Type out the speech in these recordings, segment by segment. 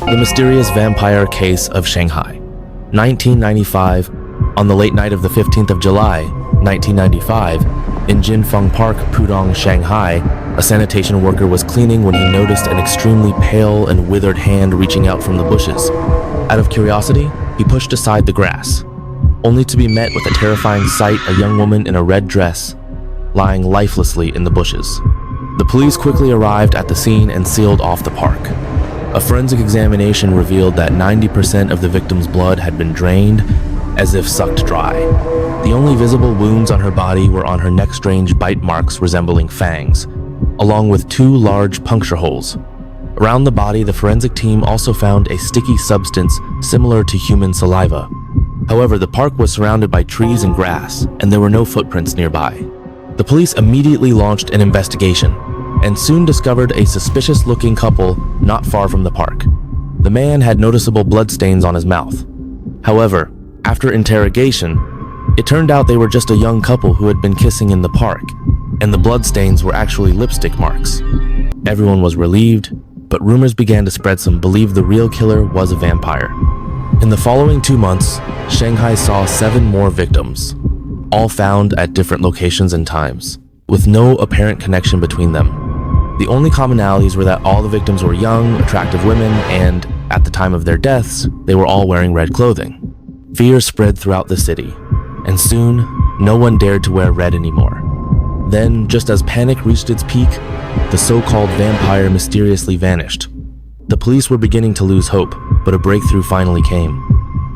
The mysterious vampire case of Shanghai. 1995, on the late night of the 15th of July, 1995, in Jinfeng Park, Pudong, Shanghai, a sanitation worker was cleaning when he noticed an extremely pale and withered hand reaching out from the bushes. Out of curiosity, he pushed aside the grass, only to be met with a terrifying sight: a young woman in a red dress, lying lifelessly in the bushes. The police quickly arrived at the scene and sealed off the park. A forensic examination revealed that 90% of the victim's blood had been drained, as if sucked dry. The only visible wounds on her body were on her neck-strange bite marks resembling fangs, along with 2 large puncture holes. Around the body, the forensic team also found a sticky substance similar to human saliva. However, the park was surrounded by trees and grass, and there were no footprints nearby. The police immediately launched an investigation, and soon discovered a suspicious-looking couple not far from the park. The man had noticeable bloodstains on his mouth. However, after interrogation, it turned out they were just a young couple who had been kissing in the park, and the bloodstains were actually lipstick marks. Everyone was relieved, but rumors began to spread. Some believed the real killer was a vampire. In the following 2 months, Shanghai saw 7 more victims, all found at different locations and times, with no apparent connection between them. The only commonalities were that all the victims were young, attractive women, and, at the time of their deaths, they were all wearing red clothing. Fear spread throughout the city, and soon, no one dared to wear red anymore. Then, just as panic reached its peak, the so-called vampire mysteriously vanished. The police were beginning to lose hope, but a breakthrough finally came.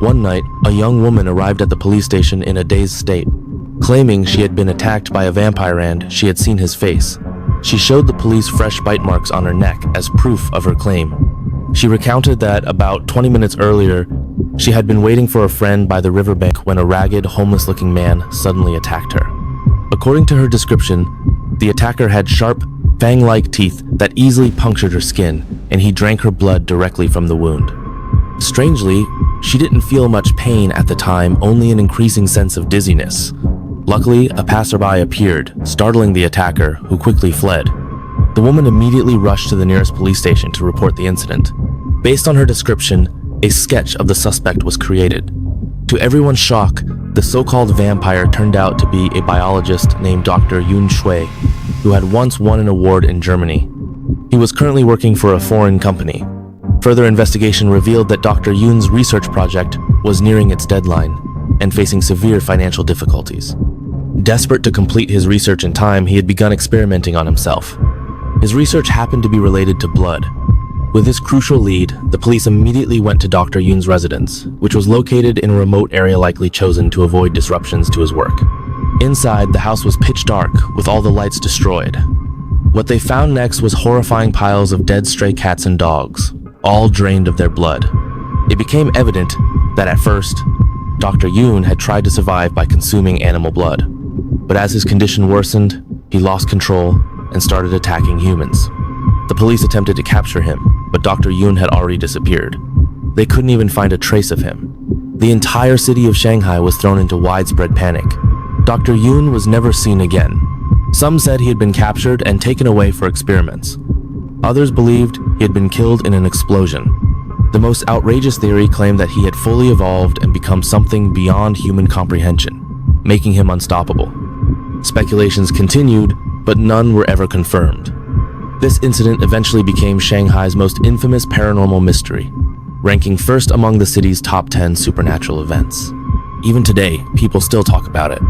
One night, a young woman arrived at the police station in a dazed state, claiming she had been attacked by a vampire and she had seen his face. She showed the police fresh bite marks on her neck as proof of her claim. She recounted that about 20 minutes earlier, she had been waiting for a friend by the riverbank when a ragged, homeless-looking man suddenly attacked her. According to her description, the attacker had sharp, fang-like teeth that easily punctured her skin, and he drank her blood directly from the wound. Strangely, she didn't feel much pain at the time, only an increasing sense of dizziness. Luckily, a passerby appeared, startling the attacker, who quickly fled. The woman immediately rushed to the nearest police station to report the incident. Based on her description, a sketch of the suspect was created. To everyone's shock, the so-called vampire turned out to be a biologist named Dr. Yun Shui, who had once won an award in Germany. He was currently working for a foreign company. Further investigation revealed that Dr. Yun's research project was nearing its deadline and facing severe financial difficulties. Desperate to complete his research in time, he had begun experimenting on himself. His research happened to be related to blood. With this crucial lead, the police immediately went to Dr. Yun's residence, which was located in a remote area likely chosen to avoid disruptions to his work. Inside, the house was pitch dark, with all the lights destroyed. What they found next was horrifying piles of dead stray cats and dogs, all drained of their blood. It became evident that at first, Dr. Yun had tried to survive by consuming animal blood. But as his condition worsened, he lost control and started attacking humans. The police attempted to capture him, but Dr. Yun had already disappeared. They couldn't even find a trace of him. The entire city of Shanghai was thrown into widespread panic. Dr. Yun was never seen again. Some said he had been captured and taken away for experiments. Others believed he had been killed in an explosion. The most outrageous theory claimed that he had fully evolved and become something beyond human comprehension, making him unstoppable. Speculations continued, but none were ever confirmed. This incident eventually became Shanghai's most infamous paranormal mystery, ranking first among the city's top 10 supernatural events. Even today, people still talk about it.